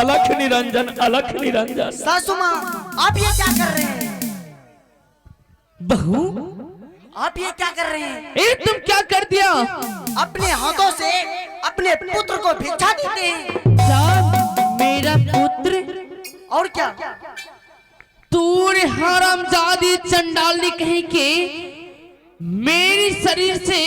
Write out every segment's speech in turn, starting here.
अलख निरंजन अलख निरंजन। सासू माँ आप ये क्या कर रहे हैं? बहू आप ये क्या कर रहे हैं? ए तुम क्या कर दिया? अपने हाथों से अपने पुत्र को भिक्षा देते हैं। जान मेरा पुत्र और क्या? तूने हरामजादी चंडाली कहीं के मेरे शरीर से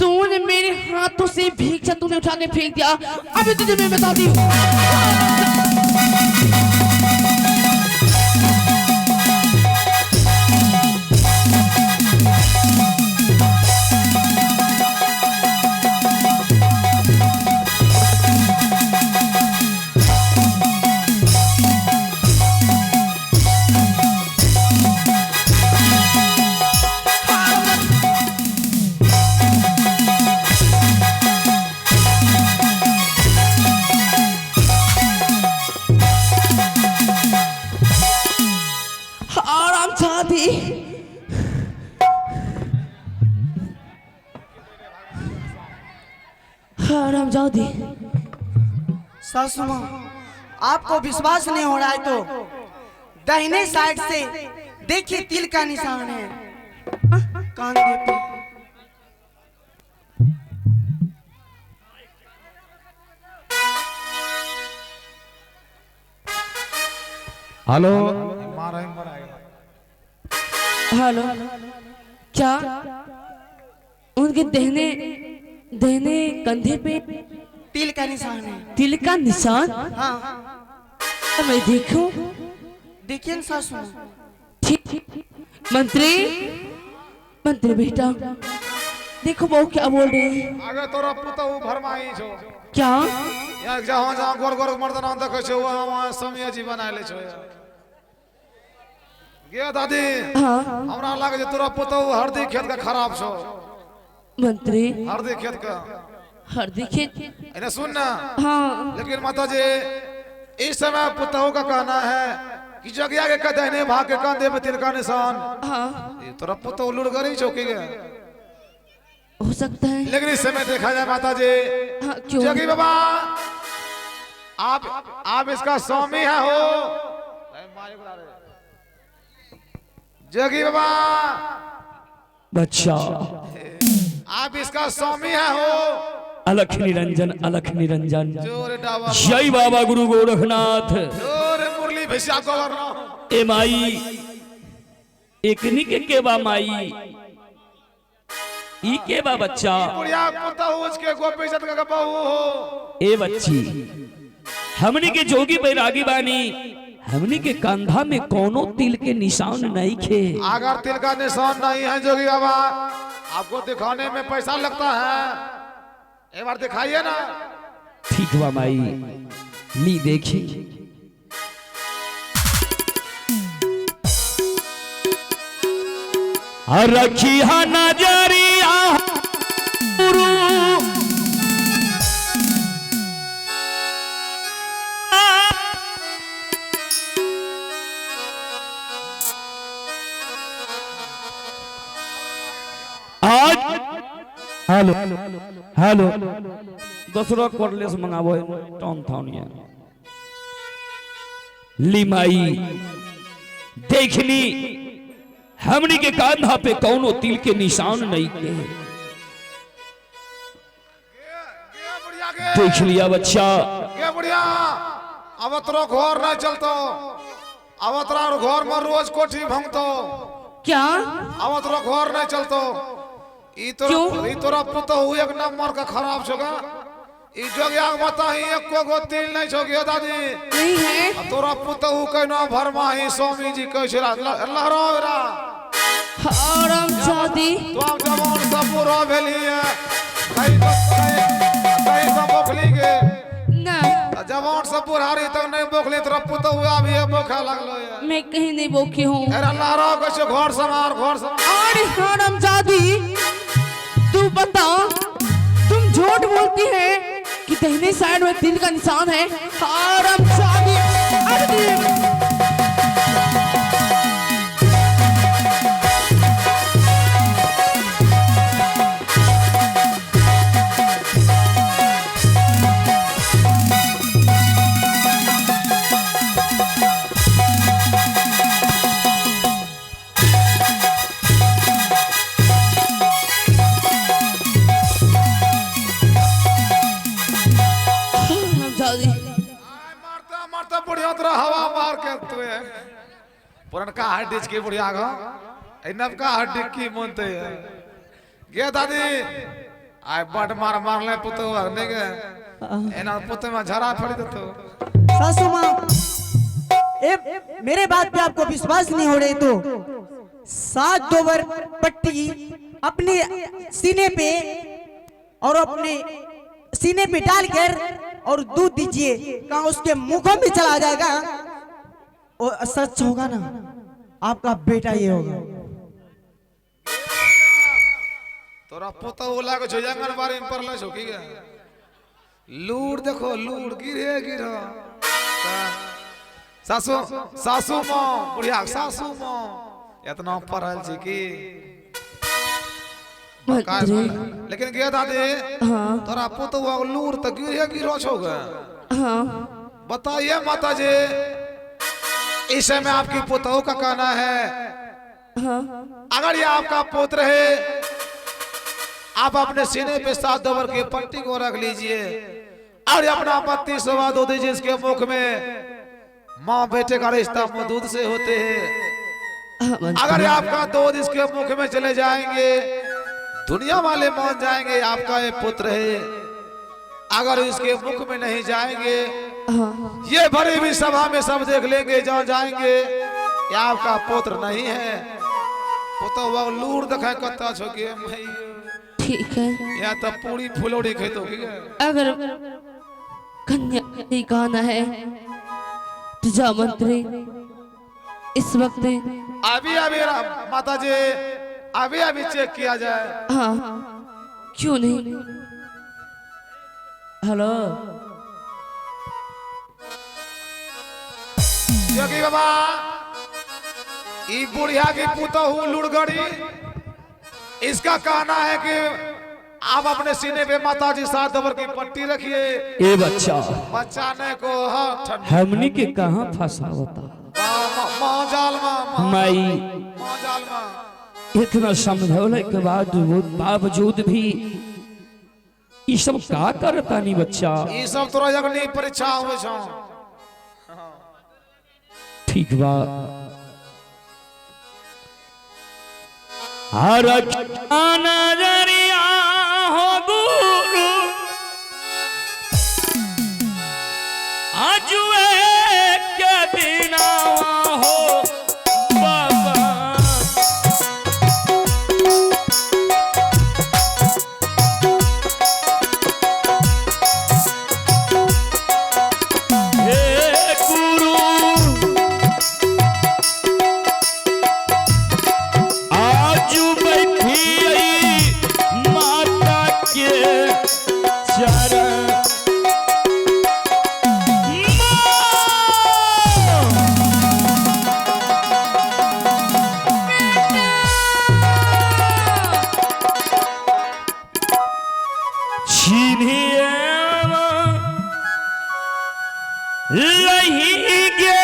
तूने मेरे हाथों से भिक्षा तूने उठा के फेंक दिया। अभी तुझे मैं बताती हूँ। हरामजादी सासू माँ आपको विश्वास नहीं हो रहा है तो दाहिने साइड से देखिए तिल का निशान है कांधे पे। हेलो हेलो क्या उनके दहने दहने कंधे पे तिल का निशान है। तिल का निशान? हाँ तो मैं देखूं? देखिए ना सासू माँ। ठीक मंत्री मंत्री बेटा देखो बहू क्या बोल रहे हैं। आगे तोरा पुतो भरमाई छो क्या या जहां जहां गोर गोर मर्दना देखे छो वहां समय जी बना ले छो। गे दादी हाँ हमरा लागे जे तोरा पुतो हरदी खेत का खराब छो। मंत्री हरदी खेत का हरदी खेत? इन्हें सुन ना। हाँ लेकिन माता जी इस समय पुतो का कहना है कि जगिया के कदने भाग के कंधे पे तिल का निशान। हाँ ये तोरा पुतो लुड़गरी चौकी गया हो सकता है। लेकिन इस समय देखा जाए माता जी हाँ क्यों? जगी बाबा आप इसका स्वामी है हो। जगी बाबा बच्चा आप इसका स्वामी है हो। अलख निरंजन अलख निरंजन। जोरे डावा जय बाबा गुरु गोरखनाथ। जोरे मुरली भिषा गवर्नर ए माई एकनी के बा माई ई के बा बच्चा? बुढ़िया पुता हो उसके गोपी सत का बहू हो। ए बच्ची हमनी के जोगी बैरागी बानी हमनी के कंधा में कोनो तिल के निशान नहीं खे। अगर तिल का निशान नहीं है जोगी बाबा आपको दिखाने में पैसा लगता है। एक बार दिखाइए ना। ठीक बा माई ली देखी। रखी हा नजरिया गुरु आज हेलो हेलो दूसरा कोडलेस मंगाबो टॉन थाउनिया लिमाई देखनी हमनी के कांधा पे कौनो तिल के निशान नहीं के। देख लिया बच्चा के बुढ़िया अब तोरा घर नहीं चलतो। अब तोरा घर में रोज कोठी भंगतो। क्या अब तोरा घर नहीं चलतो। ई तोरा पुतो हुए एक नंबर का खराब छोगा। ई जोगिया बता ही एक को तिल नहीं छोगियो दादी नहीं है। तोरा पुतो हु कहना भरमाही स्वामी जी कह छला लहरावरा हरामजादी तो हम जवान सब पूरा भेली है कहीं तो बोखली के ना जवान सब बुढ़ारी तक नहीं बोखली तोरा पुतो हुआ भी है बोखा लगलो है। मैं कहीं नहीं बोकी हूँ। अरे लहरा कैसे घर समार अरे हरामजादी तू बता तुम झूठ बोलती है कि दाहिने साइड में तिल का निशान है। हरामजादी बढ़िया तरह हवा मार के तू पुरनका हड्डी के बढ़िया गो नवका हड्डी की मनते है गे दादी आय बट मार मार ले पुतो नहीं गे एना पुतो में झरा फड़ देतो सासू माँ मेरे बात पे आपको विश्वास नहीं हो रहे तो 7 दोबर पट्टी अपने सीने पे और अपने सीने पे डालकर और दूध दीजिए, कहा उसके मुखों में चला जाएगा और सच होगा ना आपका बेटा ये होगा। तोरा पोता ओला को जोजंगन बारे में परला छोकी गया लूड़ देखो लूड़ गिरे गिरो सासू सासू मां बुढ़िया सासू मां इतना पढ़ल छी की लेकिन गे दादी तोरा पोता लूड़ त गिरे गिरो छोगा बताइए माता जी इस समय आपकी पोताओं का कहना है अगर ये आपका पुत्र है आप अपने सीने पे 7 दोबर की पट्टी को रख लीजिए और अपना पत्ती सुबह दो दीजिए इसके मुख में माँ बेटे का रिश्ता दूध से होते हैं अगर आपका दूध इसके मुख में चले जाएंगे दुनिया वाले मान जाएंगे आपका ये पुत्र है अगर इसके मुख में नहीं जाएंगे ये भरी भी सभा में सब देख लेंगे जहाँ जाएंगे ये आपका पुत्र नहीं है पुत्र वो लूर दिखाए कत्ता छोके ठीक है या तो पूरी फुलौड़ी खेतो अगर कन्या नहीं कहना है तो जा मंत्री इस वक्त अभी अभी माता जी अभी अभी चेक किया जाए हाँ क्यों नहीं हेलो योगी बाबा ई बुढ़िया की पुतो हूँ लुड़गड़ी इसका कहना है कि आप अपने सीने पे माता जी 7 दोबर की पट्टी रखिए ए बच्चा बचाने को हमनी के कहाँ फंसा होता माई इतना समझौले के बावजूद भी ये सब का करता नहीं बच्चा ये सब तोरा अग्नि परीक्षा हुए छौ ठीक बा हर नजरिया हो गुरु आजुए के बिना हो बाबा हे गुरु लही गे